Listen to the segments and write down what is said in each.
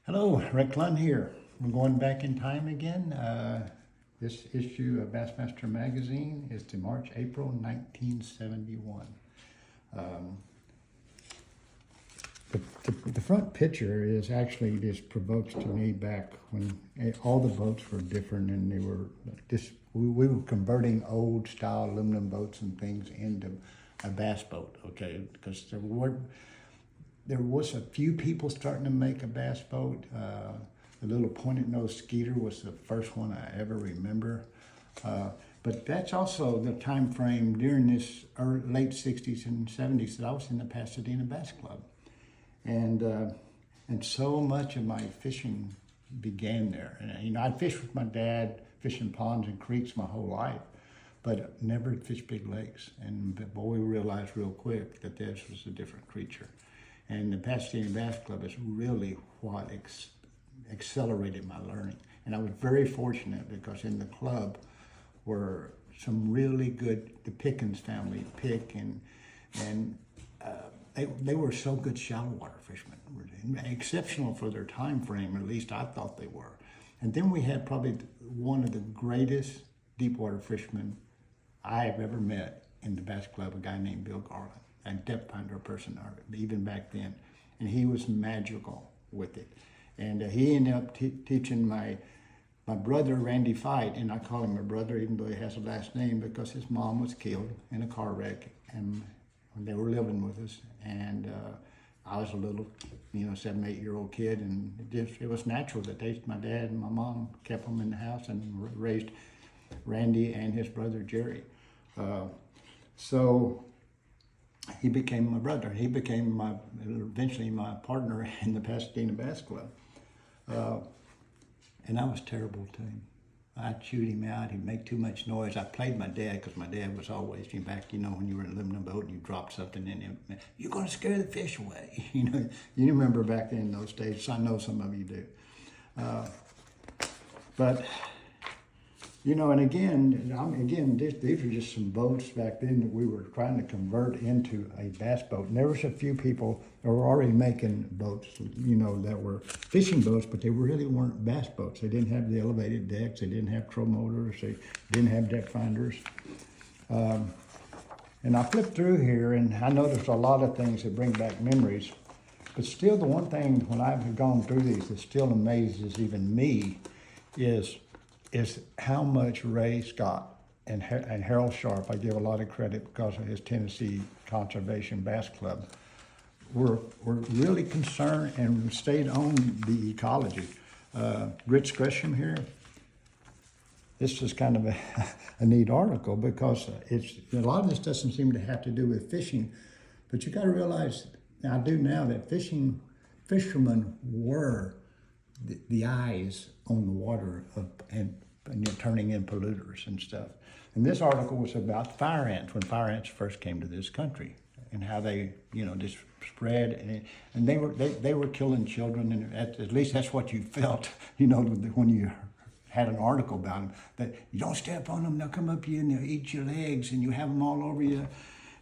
Hello, Rick Clunn here. We're going back in time again. This issue of BassMaster magazine is to March, April 1971. Um, the front picture is actually just provokes to me back when all the boats were different and they were just, we were converting old style aluminum boats and things into a bass boat, okay? Because there was a few people starting to make a bass boat. The little pointed nose Skeeter was the first one I ever remember. But that's also the time frame during this late 60s and 70s that I was in the Pasadena Bass Club. And so much of my fishing began there. And I'd fished with my dad, fishing ponds and creeks my whole life, but never fished big lakes. And boy, we realized real quick that this was a different creature. And the Pasadena Bass Club is really what accelerated my learning. And I was very fortunate because in the club were some really good, the Pickens family, Pick, and they were so good shallow water fishermen, exceptional for their time frame, at least I thought they were. And then we had probably one of the greatest deep water fishermen I have ever met in the Bass Club, a guy named Bill Garland, a depth finder person, even back then. And he was magical with it. And he ended up teaching my brother, Randy Fight, and I call him my brother even though he has a last name because his mom was killed in a car wreck and when they were living with us. And I was a little, 7, 8-year-old kid, and it was natural that my dad and my mom kept them in the house and raised Randy and his brother Jerry. So he became my brother. He became eventually my partner in the Pasadena Bass Club. And I was terrible to him. I'd shoot him out. He'd make too much noise. I played my dad because my dad was always, when you were in a aluminum boat and you dropped something in him, you're going to scare the fish away. You remember back then in those days. So I know some of you do. But and again, these were just some boats back then that we were trying to convert into a bass boat. And there was a few people that were already making boats, that were fishing boats, but they really weren't bass boats. They didn't have the elevated decks. They didn't have troll motors. They didn't have deck finders. And I flipped through here, and I noticed a lot of things that bring back memories. But still, the one thing when I've gone through these that still amazes even me is how much Ray Scott and Harold Sharp, I give a lot of credit because of his Tennessee Conservation Bass Club, were really concerned and stayed on the ecology. Rich Gresham here, this is kind of a neat article because a lot of this doesn't seem to have to do with fishing, but you got to realize, I do now, that fishermen were the eyes on the water and turning in polluters and stuff. And this article was about fire ants, when fire ants first came to this country and how they, just spread. And they were killing children, and at least that's what you felt, when you had an article about them, that you don't step on them, they'll come up you and they'll eat your legs and you have them all over you.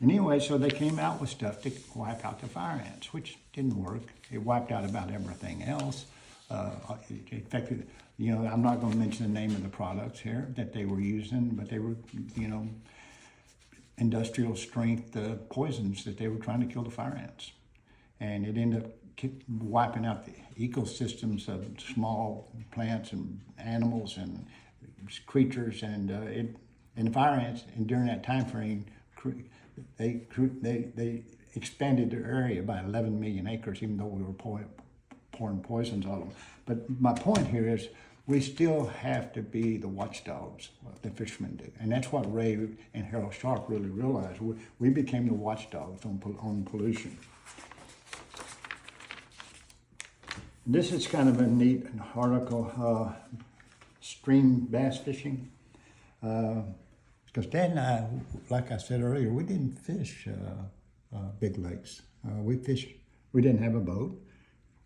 And anyway, so they came out with stuff to wipe out the fire ants, which didn't work. It wiped out about everything else. It affected, I'm not going to mention the name of the products here that they were using, but they were, industrial strength poisons that they were trying to kill the fire ants. And it ended up wiping out the ecosystems of small plants and animals and creatures. And the fire ants, and during that time frame, they expanded their area by 11 million acres, even though we were pouring poisons on them. But my point here is we still have to be the watchdogs, the fishermen do. And that's what Ray and Harold Sharp really realized. We became the watchdogs on pollution. This is kind of a neat article, stream bass fishing. Because Dad and I, like I said earlier, we didn't fish big lakes. We didn't have a boat.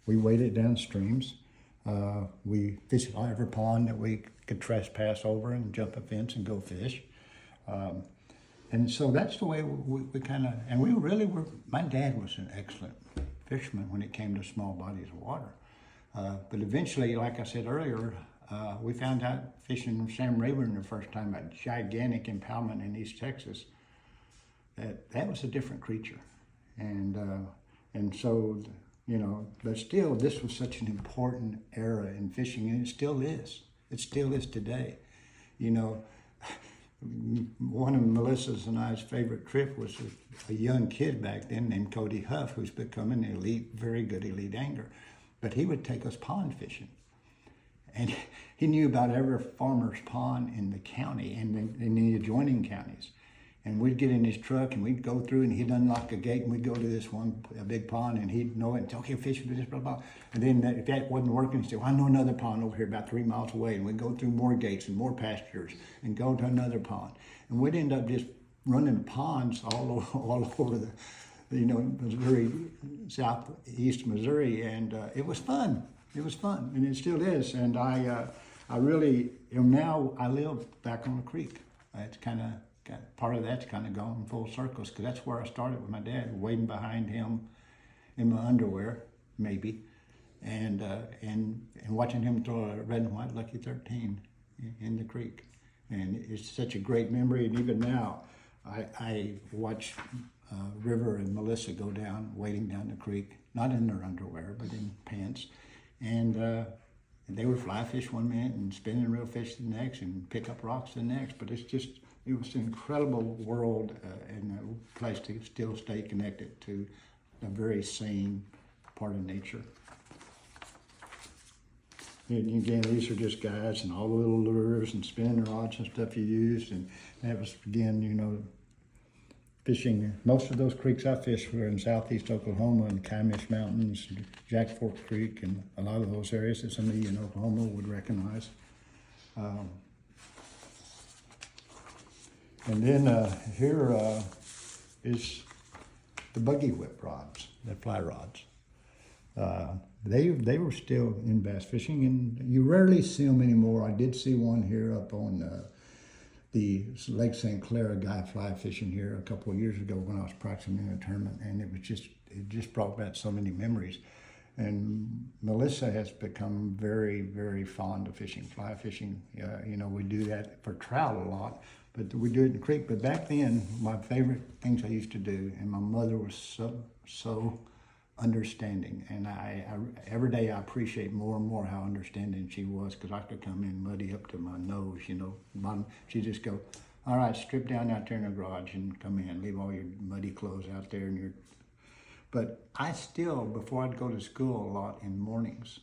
We waded down streams. We fished every pond that we could trespass over and jump a fence and go fish. And so that's the way we kind of, and we really were, my dad was an excellent fisherman when it came to small bodies of water. But eventually, like I said earlier, we found out fishing Sam Rayburn the first time, a gigantic impoundment in East Texas, that was a different creature. And so, you know, but still, this was such an important era in fishing, and it still is. It still is today. You know, one of Melissa's and I's favorite trip was a young kid back then named Cody Huff, who's become an elite, very good elite angler. But he would take us pond fishing. And he knew about every farmer's pond in the county and in the adjoining counties. And we'd get in his truck and we'd go through and he'd unlock a gate and we'd go to this a big pond, and he'd know it and say, okay, fish with this, blah, blah. And then if that wasn't working, he'd say, well, I know another pond over here about 3 miles away. And we'd go through more gates and more pastures and go to another pond. And we'd end up just running ponds all over the, you know, Missouri, southeast Missouri. And it was fun. It was fun, and it still is. And I really, you know, now I live back on the creek. It's kind of, part of that's kind of gone full circles, because that's where I started with my dad, wading behind him in my underwear, maybe, and watching him throw a red and white Lucky 13 in the creek. And it's such a great memory. And even now, I watch River and Melissa go down, wading down the creek, not in their underwear, but in pants. And they would fly fish one minute and spin and reel fish the next and pick up rocks the next. But it's just, it was an incredible world and a place to still stay connected to a very sane part of nature. And again, these are just guides and all the little lures and spinning rods and stuff you used. And that was, again, you know, fishing. Most of those creeks I fished were in southeast Oklahoma and the Kiamish Mountains, Jack Fork Creek, and a lot of those areas that somebody in Oklahoma would recognize. And then here is the buggy whip rods, the fly rods. They were still in bass fishing, and you rarely see them anymore. I did see one here up on the Lake St. Clair, a guy fly fishing here a couple of years ago when I was practicing in a tournament, and it just brought back so many memories. And Melissa has become very, very fond of fishing, fly fishing. You know, we do that for trout a lot, but we do it in the creek. But back then, my favorite things I used to do, and my mother was so understanding, and I every day I appreciate more and more how understanding she was, because I could come in muddy up to my nose, you know. She'd just go, all right, strip down out there in the garage and come in, leave all your muddy clothes out there. But I still, before I'd go to school a lot in mornings,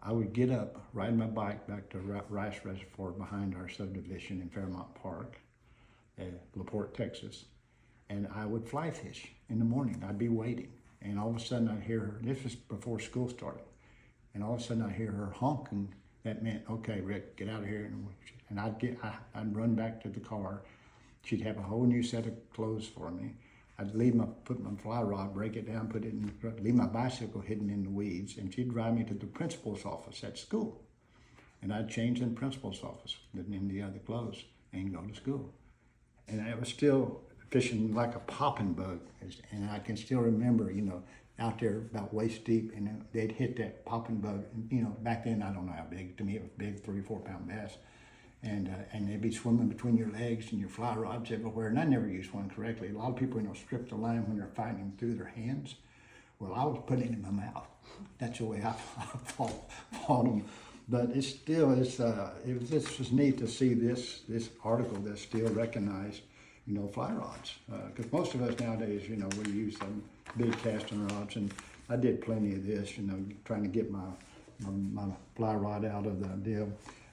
I would get up, ride my bike back to Rice Reservoir behind our subdivision in Fairmont Park, LaPorte, Texas, and I would fly fish in the morning. I'd be waiting. And all of a sudden I'd hear her, this was before school started, and all of a sudden I'd hear her honking. That meant, okay, Rick, get out of here. And I'd run back to the car. She'd have a whole new set of clothes for me. I'd put my fly rod, break it down, leave my bicycle hidden in the weeds, and she'd drive me to the principal's office at school. And I'd change in the principal's office, in the other clothes, and go to school. And I was still fishing like a popping bug, and I can still remember, you know, out there about waist deep, and they'd hit that popping bug. And, you know, back then I don't know how big. To me, it was big, 3 or 4 pound bass, and they'd be swimming between your legs and your fly rods everywhere. And I never used one correctly. A lot of people, you know, strip the line when they're fighting them through their hands. Well, I was putting it in my mouth. That's the way I fought them. But it's still, it was just neat to see this article that still recognized, you know, fly rods, because most of us nowadays, you know, we use some big casting rods, and I did plenty of this, you know, trying to get my fly rod out of the deal.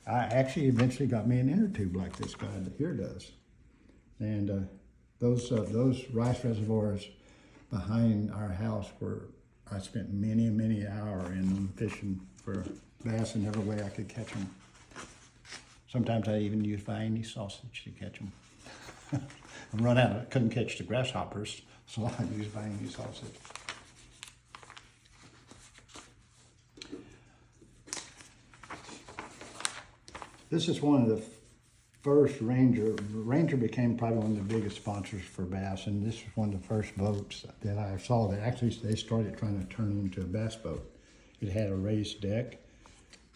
I actually eventually got me an inner tube like this guy here does, and those rice reservoirs behind our house where I spent many hours in them fishing for bass in every way I could catch them. Sometimes I even used Viennese sausage to catch them. I couldn't catch the grasshoppers, so I used Viennese sausage. This is one of the first Ranger. Ranger became probably one of the biggest sponsors for bass, and this was one of the first boats that I saw that actually they started trying to turn into a bass boat. It had a raised deck.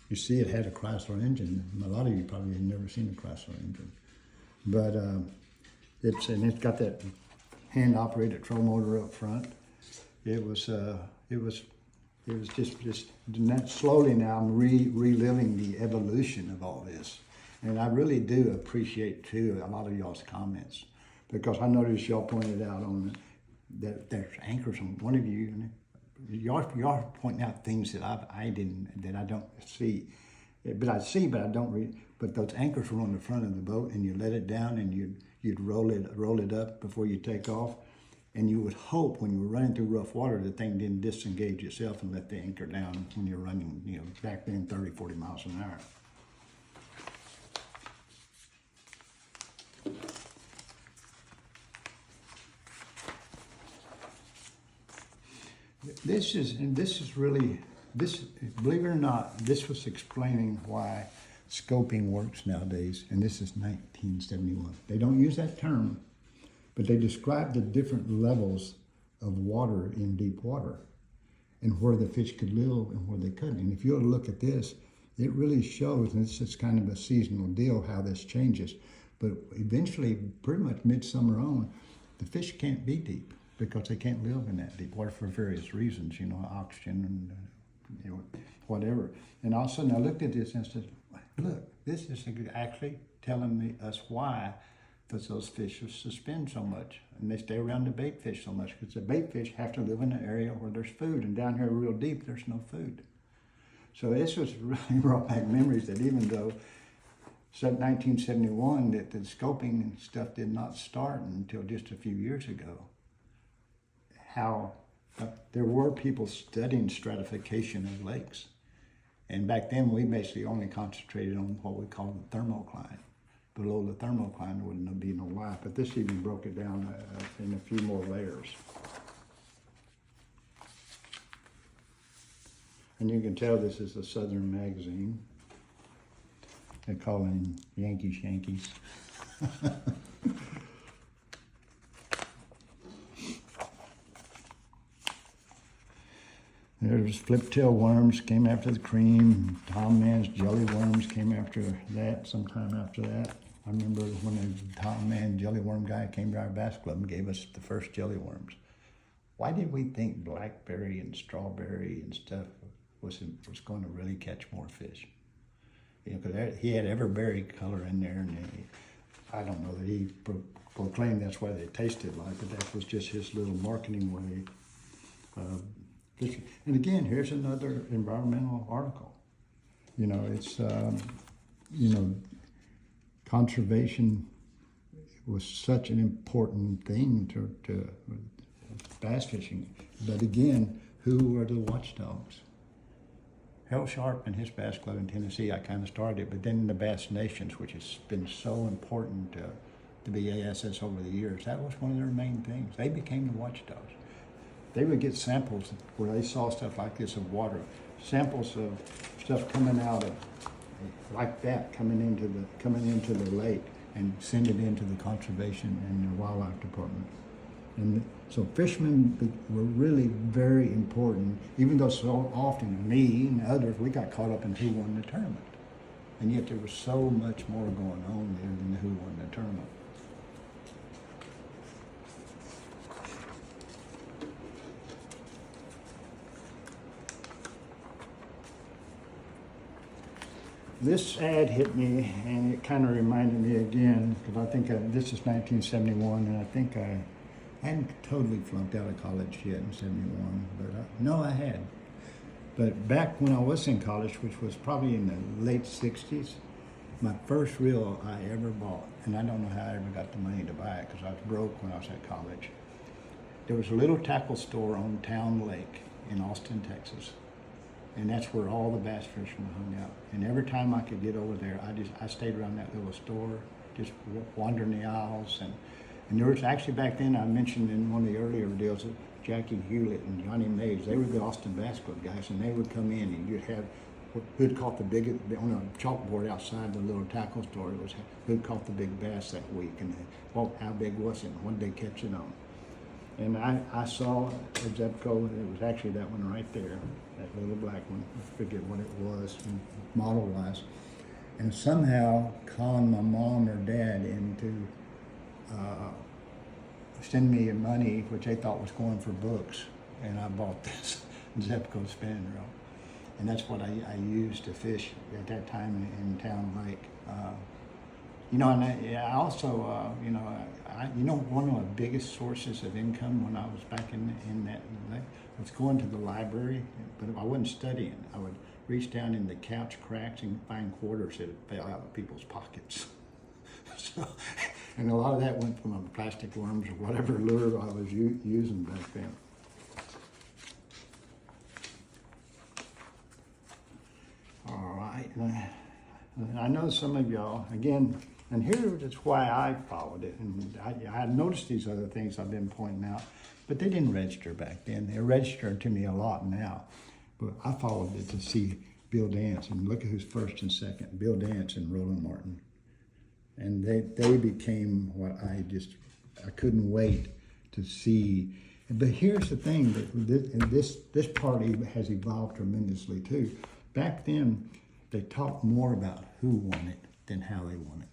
You see, it had a Chrysler engine. A lot of you probably have never seen a Chrysler engine, but it's got that hand-operated troll motor up front. It was just slowly now I'm reliving the evolution of all this, and I really do appreciate too a lot of y'all's comments, because I noticed y'all pointed out on that there's anchors on one of you. Y'all pointing out things that I don't see, but I see, but I don't read. But those anchors were on the front of the boat, and you let it down, and you'd roll it up before you take off, and you would hope when you were running through rough water the thing didn't disengage itself and let the anchor down when you're running, back then 30, 40 miles an hour. This is really, believe it or not, this was explaining why scoping works nowadays, and this is 1971. They don't use that term, but they describe the different levels of water in deep water and where the fish could live and where they couldn't. And if you look at this, it really shows, and it's just kind of a seasonal deal how this changes, but eventually, pretty much midsummer on, the fish can't be deep, because they can't live in that deep water for various reasons, oxygen and whatever. And all of a sudden I looked at this and said, look, this is actually telling us why those fish suspend so much and they stay around the bait fish so much, because the bait fish have to live in an area where there's food, and down here real deep there's no food. So this was really brought back memories that even though 1971 that the scoping and stuff did not start until just a few years ago, how there were people studying stratification of lakes. And back then we basically only concentrated on what we call the thermocline. Below the thermocline there wouldn't be no life, but this even broke it down in a few more layers. And you can tell this is a Southern magazine. They call them Yankees. There's flip-tail worms came after the cream. Tom Mann's jelly worms came after that, sometime after that. I remember when the Tom Mann jelly worm guy came to our bass club and gave us the first jelly worms. Why did we think blackberry and strawberry and stuff was going to really catch more fish? Because he had everberry color in there, and I don't know that he proclaimed that's why they tasted like, but that was just his little marketing way. And again, here's another environmental article. It's, conservation was such an important thing to bass fishing. But again, who are the watchdogs? Harold Sharp and his bass club in Tennessee, I kind of started it, but then the Bass Nations, which has been so important to BASS over the years, that was one of their main things. They became the watchdogs. They would get samples where they saw stuff like this of water, samples of stuff coming out of like that, coming into the lake, and send it into the conservation and the wildlife department. And so fishermen were really very important, even though so often me and others, we got caught up in who won the tournament. And yet there was so much more going on there than who won the tournament. This ad hit me, and it kind of reminded me again, because I think this is 1971, and I think I hadn't totally flunked out of college yet in 71, but no, I had. But back when I was in college, which was probably in the late 60s, my first reel I ever bought, and I don't know how I ever got the money to buy it because I was broke when I was at college. There was a little tackle store on Town Lake in Austin, Texas. And that's where all the bass fishermen hung out. And every time I could get over there, I stayed around that little store, just wandering the aisles. And there was actually back then, I mentioned in one of the earlier deals, that Jackie Hewlett and Johnny Mays, they were the Austin Bass Club guys, and they would come in and you'd have who'd caught the biggest, on a chalkboard outside the little tackle store, it was who'd caught the big bass that week, and how big was it, and what did they catch it on. And I saw a Zebco, it was actually that one right there. that little black one. I forget what it was, model-wise. And somehow conned my mom or dad into sending me money, which they thought was going for books. And I bought this Zepco spinning reel. And that's what I used to fish at that time in Town Lake. You know, and I also, you know, one of my biggest sources of income when I was back in that was going to the library, but I wasn't studying. I would reach down in the couch cracks and find quarters that fell out of people's pockets. So, and a lot of that went from plastic worms or whatever lure I was using back then. All right, and I know some of y'all, again, and here's why I followed it. And I noticed these other things I've been pointing out, but they didn't register back then. They're registering to me a lot now. But I followed it to see Bill Dance, and look at who's first and second, Bill Dance and Roland Martin. And they became what I couldn't wait to see. But here's the thing, that this party has evolved tremendously too. Back then, they talked more about who won it than how they won it.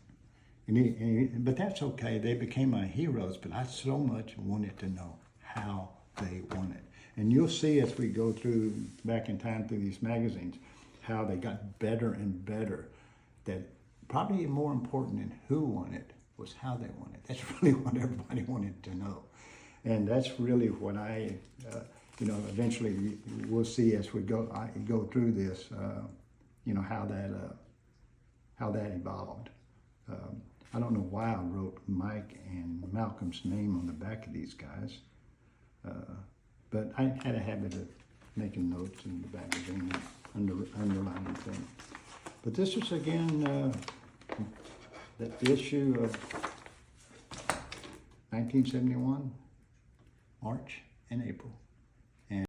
But that's okay, they became my heroes, but I so much wanted to know how they won it. And you'll see as we go through, back in time through these magazines, how they got better and better. That probably more important than who won it was how they won it. That's really what everybody wanted to know. And that's really what I, you know, eventually we'll see as we go through this, you know, how that evolved. I don't know why I wrote Mike and Malcolm's name on the back of these guys, but I had a habit of making notes in the magazine, underlining things. But this is again the issue of 1971, March and April.